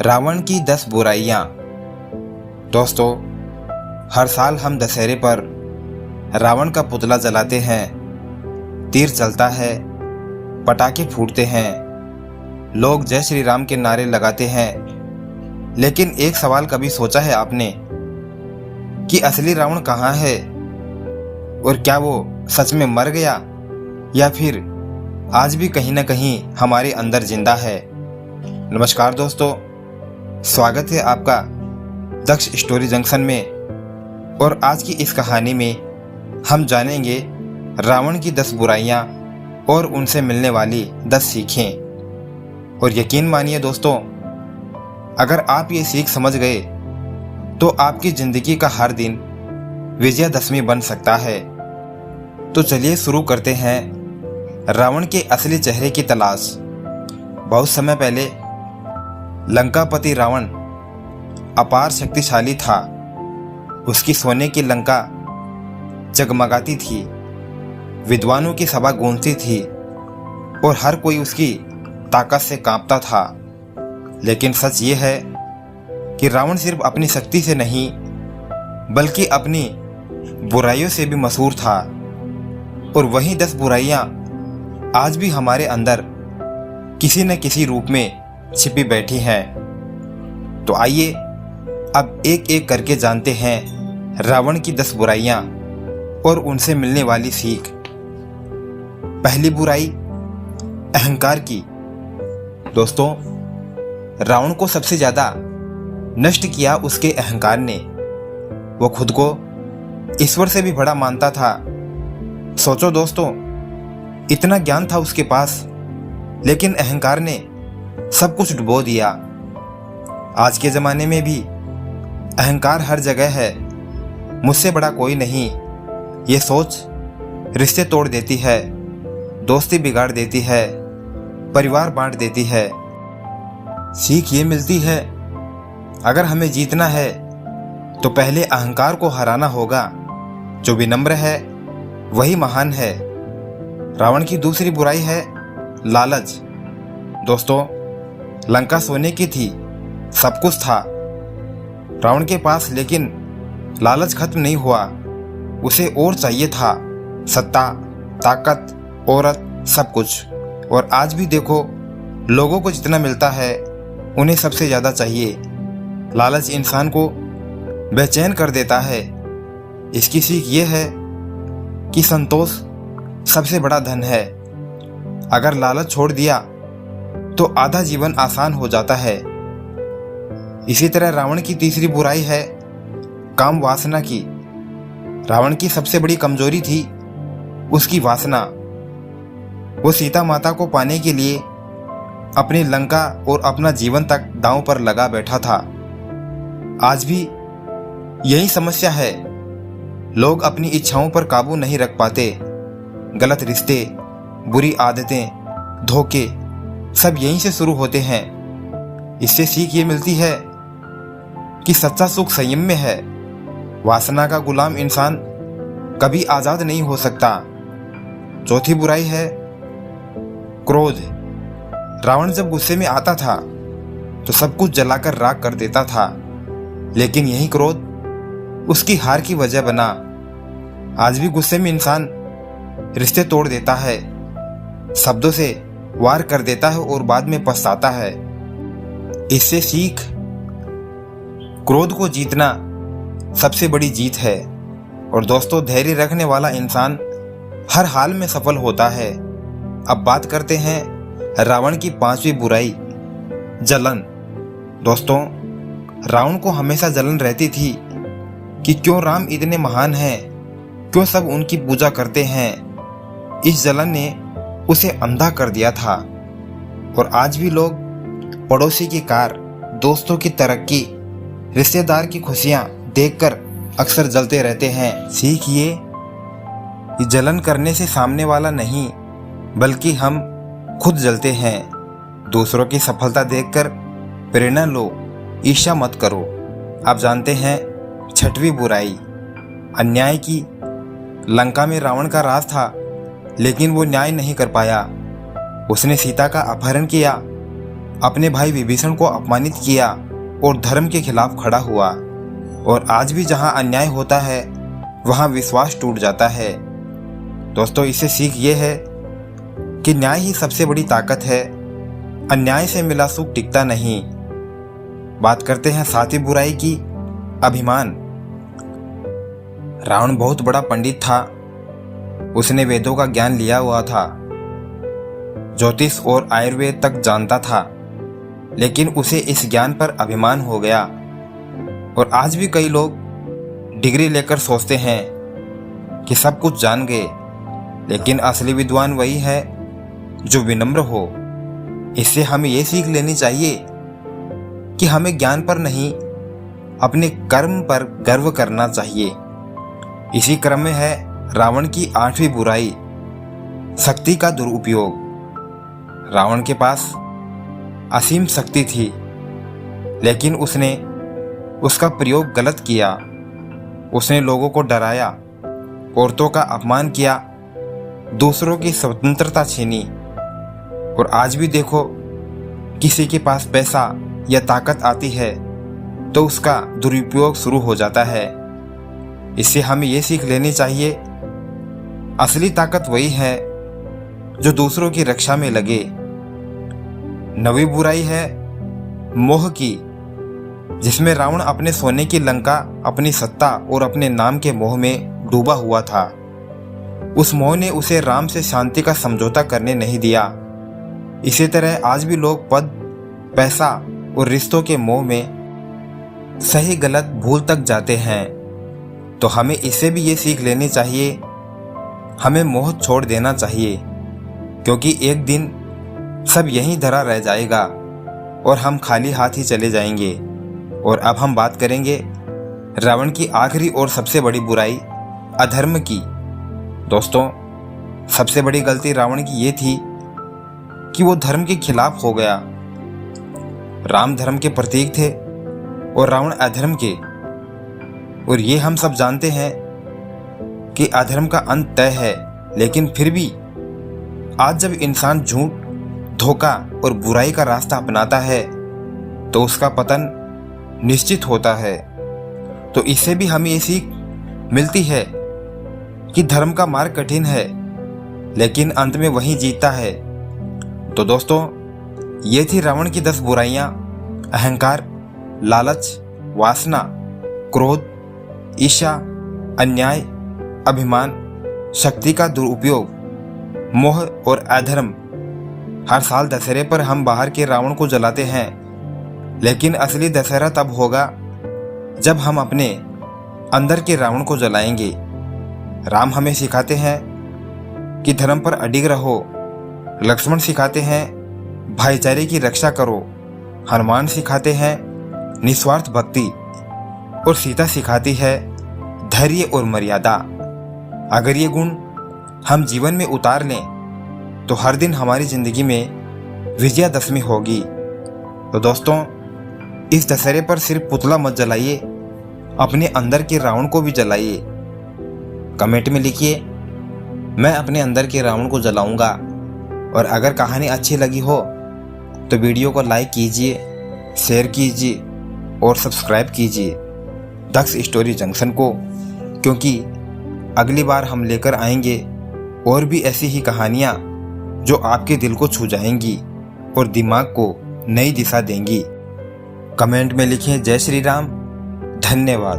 रावण की 10 बुराइयां। दोस्तों, हर साल हम दशहरे पर रावण का पुतला जलाते हैं, तीर चलता है, पटाखे फूटते हैं, लोग जय श्री राम के नारे लगाते हैं। लेकिन एक सवाल कभी सोचा है आपने कि असली रावण कहाँ है? और क्या वो सच में मर गया या फिर आज भी कहीं ना कहीं हमारे अंदर जिंदा है? नमस्कार दोस्तों, स्वागत है आपका दक्ष स्टोरी जंक्शन में। और आज की इस कहानी में हम जानेंगे रावण की 10 बुराइयां और उनसे मिलने वाली 10 सीखें। और यकीन मानिए दोस्तों, अगर आप ये सीख समझ गए तो आपकी जिंदगी का हर दिन विजयदशमी बन सकता है। तो चलिए शुरू करते हैं रावण के असली चेहरे की तलाश। बहुत समय पहले लंकापति रावण अपार शक्तिशाली था। उसकी सोने की लंका जगमगाती थी, विद्वानों की सभा गूंजती थी और हर कोई उसकी ताकत से कांपता था। लेकिन सच ये है कि रावण सिर्फ अपनी शक्ति से नहीं बल्कि अपनी बुराइयों से भी मशहूर था। और वही 10 बुराइयां आज भी हमारे अंदर किसी न किसी रूप में छिपी बैठी हैं। तो आइए अब एक एक करके जानते हैं रावण की 10 बुराइयां और उनसे मिलने वाली सीख। पहली बुराई, अहंकार की। दोस्तों, रावण को सबसे ज्यादा नष्ट किया उसके अहंकार ने। वो खुद को ईश्वर से भी बड़ा मानता था। सोचो दोस्तों, इतना ज्ञान था उसके पास, लेकिन अहंकार ने सब कुछ डुबो दिया। आज के जमाने में भी अहंकार हर जगह है। मुझसे बड़ा कोई नहीं, ये सोच रिश्ते तोड़ देती है, दोस्ती बिगाड़ देती है, परिवार बांट देती है। सीख ये मिलती है, अगर हमें जीतना है तो पहले अहंकार को हराना होगा। जो विनम्र है वही महान है। रावण की दूसरी बुराई है लालच। दोस्तों, लंका सोने की थी, सब कुछ था रावण के पास, लेकिन लालच खत्म नहीं हुआ। उसे और चाहिए था, सत्ता, ताकत, औरत, सब कुछ। और आज भी देखो, लोगों को जितना मिलता है उन्हें सबसे ज्यादा चाहिए। लालच इंसान को बेचैन कर देता है। इसकी सीख ये है कि संतोष सबसे बड़ा धन है। अगर लालच छोड़ दिया तो आधा जीवन आसान हो जाता है। इसी तरह रावण की तीसरी बुराई है काम वासना की। रावण की सबसे बड़ी कमजोरी थी उसकी वासना। वो सीता माता को पाने के लिए अपनी लंका और अपना जीवन तक दांव पर लगा बैठा था। आज भी यही समस्या है। लोग अपनी इच्छाओं पर काबू नहीं रख पाते। गलत रिश्ते, बुरी आदतें, धोखे सब यहीं से शुरू होते हैं। इससे सीख ये मिलती है कि सच्चा सुख संयम में है। वासना का गुलाम इंसान कभी आजाद नहीं हो सकता। चौथी बुराई है क्रोध। रावण जब गुस्से में आता था तो सब कुछ जलाकर राख कर देता था, लेकिन यही क्रोध उसकी हार की वजह बना। आज भी गुस्से में इंसान रिश्ते तोड़ देता है, शब्दों से वार कर देता है और बाद में पछताता है। इससे सीख, क्रोध को जीतना सबसे बड़ी जीत है। और दोस्तों, धैर्य रखने वाला इंसान हर हाल में सफल होता है। अब बात करते हैं रावण की 5वीं बुराई, जलन। दोस्तों, रावण को हमेशा जलन रहती थी कि क्यों राम इतने महान हैं, क्यों सब उनकी पूजा करते हैं। इस जलन ने उसे अंधा कर दिया था। और आज भी लोग पड़ोसी की कार, दोस्तों की तरक्की, रिश्तेदार की खुशियां देखकर अक्सर जलते रहते हैं। सीखिए, जलन करने से सामने वाला नहीं बल्कि हम खुद जलते हैं। दूसरों की सफलता देखकर प्रेरणा लो, ईर्ष्या मत करो। आप जानते हैं 6वीं बुराई, अन्याय की। लंका में रावण का राज था, लेकिन वो न्याय नहीं कर पाया। उसने सीता का अपहरण किया, अपने भाई विभीषण को अपमानित किया और धर्म के खिलाफ खड़ा हुआ। और आज भी जहां अन्याय होता है वहां विश्वास टूट जाता है। दोस्तों, इससे सीख ये है कि न्याय ही सबसे बड़ी ताकत है। अन्याय से मिला सुख टिकता नहीं। बात करते हैं सातवीं बुराई की, अभिमान। रावण बहुत बड़ा पंडित था। उसने वेदों का ज्ञान लिया हुआ था, ज्योतिष और आयुर्वेद तक जानता था, लेकिन उसे इस ज्ञान पर अभिमान हो गया। और आज भी कई लोग डिग्री लेकर सोचते हैं कि सब कुछ जान गए, लेकिन असली विद्वान वही है जो विनम्र हो। इससे हमें ये सीख लेनी चाहिए कि हमें ज्ञान पर नहीं, अपने कर्म पर गर्व करना चाहिए। इसी क्रम में है रावण की आठवीं बुराई, शक्ति का दुरुपयोग। रावण के पास असीम शक्ति थी, लेकिन उसने उसका प्रयोग गलत किया। उसने लोगों को डराया, औरतों का अपमान किया, दूसरों की स्वतंत्रता छीनी। और आज भी देखो, किसी के पास पैसा या ताकत आती है तो उसका दुरुपयोग शुरू हो जाता है। इससे हमें ये सीख लेनी चाहिए, असली ताकत वही है जो दूसरों की रक्षा में लगे। नवी बुराई है मोह की, जिसमें रावण अपने सोने की लंका, अपनी सत्ता और अपने नाम के मोह में डूबा हुआ था। उस मोह ने उसे राम से शांति का समझौता करने नहीं दिया। इसी तरह आज भी लोग पद, पैसा और रिश्तों के मोह में सही गलत भूल तक जाते हैं। तो हमें इससे भी ये सीख लेनी चाहिए, हमें मोह छोड़ देना चाहिए, क्योंकि एक दिन सब यहीं धरा रह जाएगा और हम खाली हाथ ही चले जाएंगे। और अब हम बात करेंगे रावण की आखिरी और सबसे बड़ी बुराई, अधर्म की। दोस्तों, सबसे बड़ी गलती रावण की ये थी कि वो धर्म के खिलाफ हो गया। राम धर्म के प्रतीक थे और रावण अधर्म के। और ये हम सब जानते हैं कि अधर्म का अंत तय है, लेकिन फिर भी आज जब इंसान झूठ, धोखा और बुराई का रास्ता अपनाता है तो उसका पतन निश्चित होता है। तो इससे भी हमें ये सीख मिलती है कि धर्म का मार्ग कठिन है, लेकिन अंत में वही जीतता है। तो दोस्तों, ये थी रावण की 10 बुराइयां। अहंकार, लालच, वासना, क्रोध, ईर्ष्या, अन्याय, अभिमान, शक्ति का दुरुपयोग, मोह और अधर्म। हर साल दशहरे पर हम बाहर के रावण को जलाते हैं, लेकिन असली दशहरा तब होगा जब हम अपने अंदर के रावण को जलाएंगे। राम हमें सिखाते हैं कि धर्म पर अडिग रहो। लक्ष्मण सिखाते हैं भाईचारे की रक्षा करो। हनुमान सिखाते हैं निस्वार्थ भक्ति। और सीता सिखाती है धैर्य और मर्यादा। अगर ये गुण हम जीवन में उतार लें तो हर दिन हमारी जिंदगी में विजयादशमी होगी। तो दोस्तों, इस दशहरे पर सिर्फ पुतला मत जलाइए, अपने अंदर के रावण को भी जलाइए। कमेंट में लिखिए, मैं अपने अंदर के रावण को जलाऊंगा। और अगर कहानी अच्छी लगी हो तो वीडियो को लाइक कीजिए, शेयर कीजिए और सब्सक्राइब कीजिए दक्ष स्टोरी जंक्शन को, क्योंकि अगली बार हम लेकर आएंगे और भी ऐसी ही कहानियाँ जो आपके दिल को छू जाएंगी और दिमाग को नई दिशा देंगी। कमेंट में लिखें जय श्री राम। धन्यवाद।